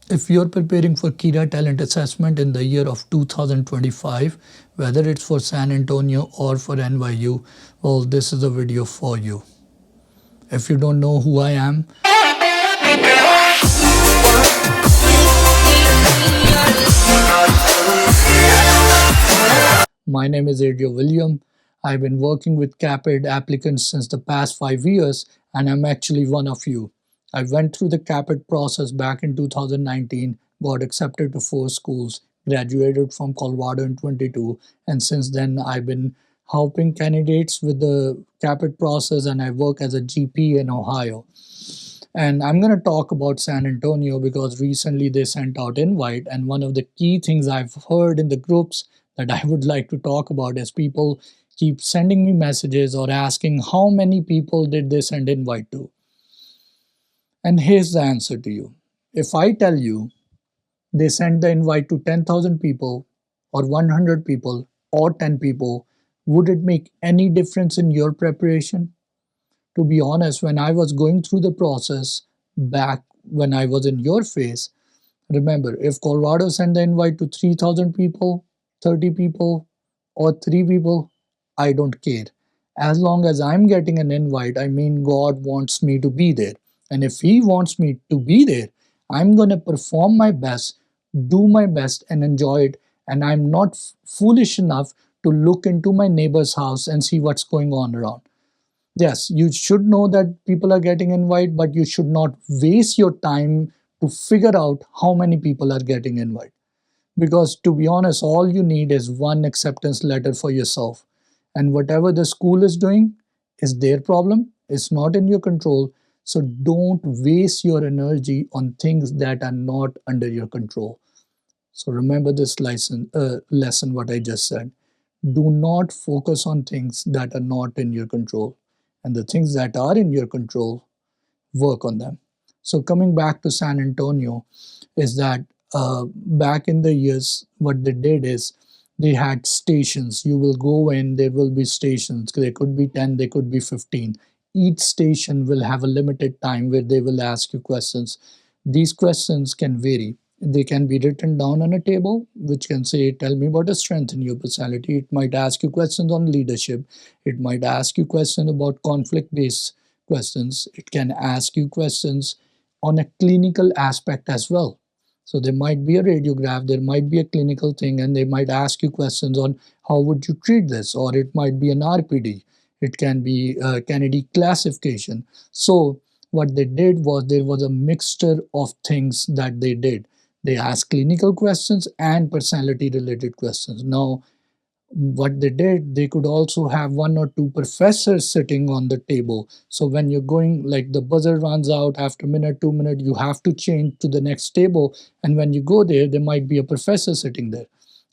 If you're preparing for Kira Talent Assessment in the year of 2025, whether it's for San Antonio or for NYU, well, this is a video for you. If you don't know who I am, my name is Adriel William. I've been working with Caapid applicants since the past 5 years, and I'm actually one of you. I went through the Caapid process back in 2019, got accepted to 4 schools, graduated from Colorado in 22, and since then I've been helping candidates with the Caapid process, and I work as a GP in Ohio. And I'm going to talk about San Antonio because recently they sent out invite, and one of the key things I've heard in the groups that I would like to talk about is people keep sending me messages or asking how many people did they send invite to. And here's the answer to you. If I tell you they sent the invite to 10,000 people or 100 people or 10 people, would it make any difference in your preparation? To be honest, when I was going through the process back when I was in your phase, remember, if Colorado sent the invite to 3,000 people, 30 people, or 3 people, I don't care. As long as I'm getting an invite, I mean, God wants me to be there. And if He wants me to be there, I'm going to perform my best, do my best, and enjoy it. And I'm not foolish enough to look into my neighbor's house and see what's going on around. Yes, you should know that people are getting invite, but you should not waste your time to figure out how many people are getting invite. Because to be honest, all you need is one acceptance letter for yourself. And whatever the school is doing is their problem. It's not in your control. So don't waste your energy on things that are not under your control. So remember this lesson, what I just said. Do not focus on things that are not in your control. And the things that are in your control, work on them. So coming back to San Antonio, is that back in the years, what they did is they had stations. You will go in, there will be stations. They could be 10, they could be 15. Each station will have a limited time where they will ask you questions. These questions can vary. They can be written down on a table, which can say, tell me about a strength in your personality. It might ask you questions on leadership. It might ask you questions about conflict based questions. It can ask you questions on a clinical aspect as well. So there might be a radiograph, there might be a clinical thing, and they might ask you questions on how would you treat this, or it might be an RPD. It can be a Kennedy classification. So what they did was there was a mixture of things that they did. They asked clinical questions and personality related questions. Now, what they did, they could also have one or two professors sitting on the table. So when you're going, like the buzzer runs out after a minute, 2 minutes, you have to change to the next table. And when you go there, there might be a professor sitting there.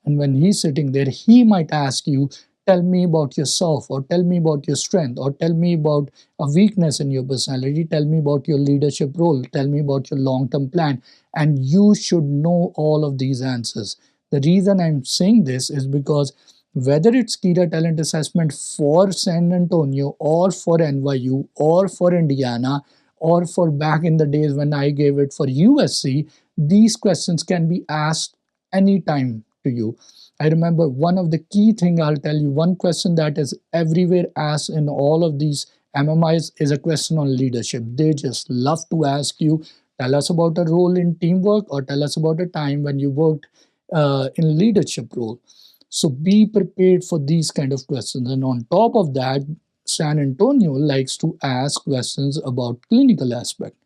And when he's sitting there, he might ask you, tell me about yourself, or tell me about your strength, or tell me about a weakness in your personality, tell me about your leadership role, tell me about your long-term plan. And you should know all of these answers. The reason I'm saying this is because whether it's Kira Talent Assessment for San Antonio or for NYU or for Indiana or for back in the days when I gave it for USC, these questions can be asked anytime to you. I remember one of the key thing, I'll tell you, one question that is everywhere asked in all of these MMIs is a question on leadership. They just love to ask you, tell us about a role in teamwork, or tell us about a time when you worked in leadership role. So be prepared for these kind of questions. And on top of that, San Antonio likes to ask questions about clinical aspect.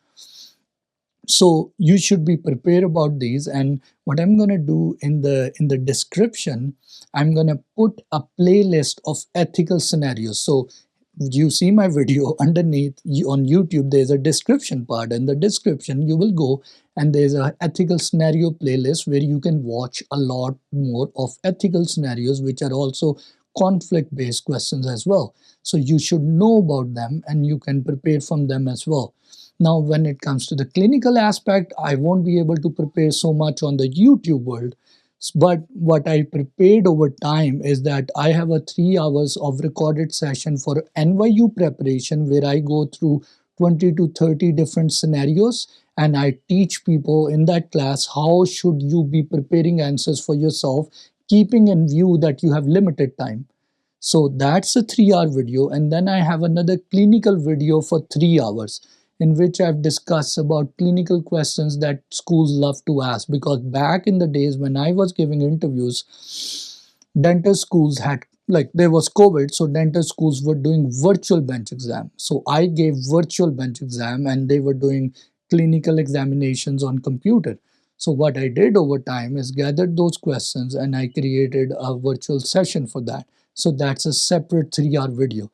So you should be prepared about these. And what I'm going to do in the description, I'm going to put a playlist of ethical scenarios. So you see my video underneath on YouTube, there's a description part. In the description, you will go and there's a ethical scenario playlist where you can watch a lot more of ethical scenarios, which are also conflict based questions as well. So you should know about them and you can prepare from them as well. Now, when it comes to the clinical aspect, I won't be able to prepare so much on the YouTube world. But what I prepared over time is that I have a 3 hours of recorded session for NYU preparation where I go through 20 to 30 different scenarios, and I teach people in that class how should you be preparing answers for yourself, keeping in view that you have limited time. So that's a 3 hour video. And then I have another clinical video for 3 hours in which I've discussed about clinical questions that schools love to ask. Because back in the days when I was giving interviews, dental schools had, like, there was COVID, so dental schools were doing virtual bench exam. So I gave virtual bench exam and they were doing clinical examinations on computer. So what I did over time is gathered those questions and I created a virtual session for that. So that's a separate 3 hour video.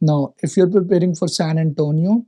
Now, if you're preparing for San Antonio,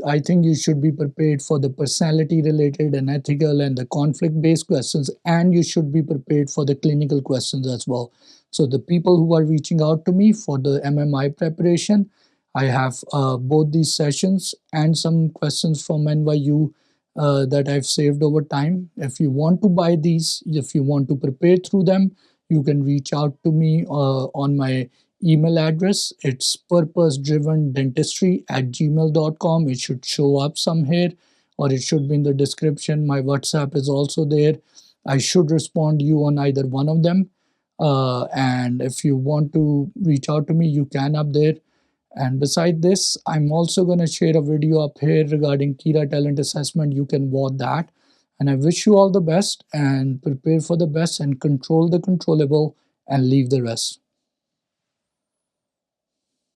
I think you should be prepared for the personality related and ethical and the conflict based questions, and you should be prepared for the clinical questions as well. So, the people who are reaching out to me for the MMI preparation, I have both these sessions and some questions from NYU that I've saved over time. If you want to buy these, if you want to prepare through them, you can reach out to me on my email address. It's purposedrivendentistry@gmail.com. It should show up some here, or it should be in the description. My WhatsApp is also there. I should respond to you on either one of them. And if you want to reach out to me, you can up there. And beside this, I'm also going to share a video up here regarding Kira talent assessment. You can watch that. And I wish you all the best and prepare for the best and control the controllable and leave the rest.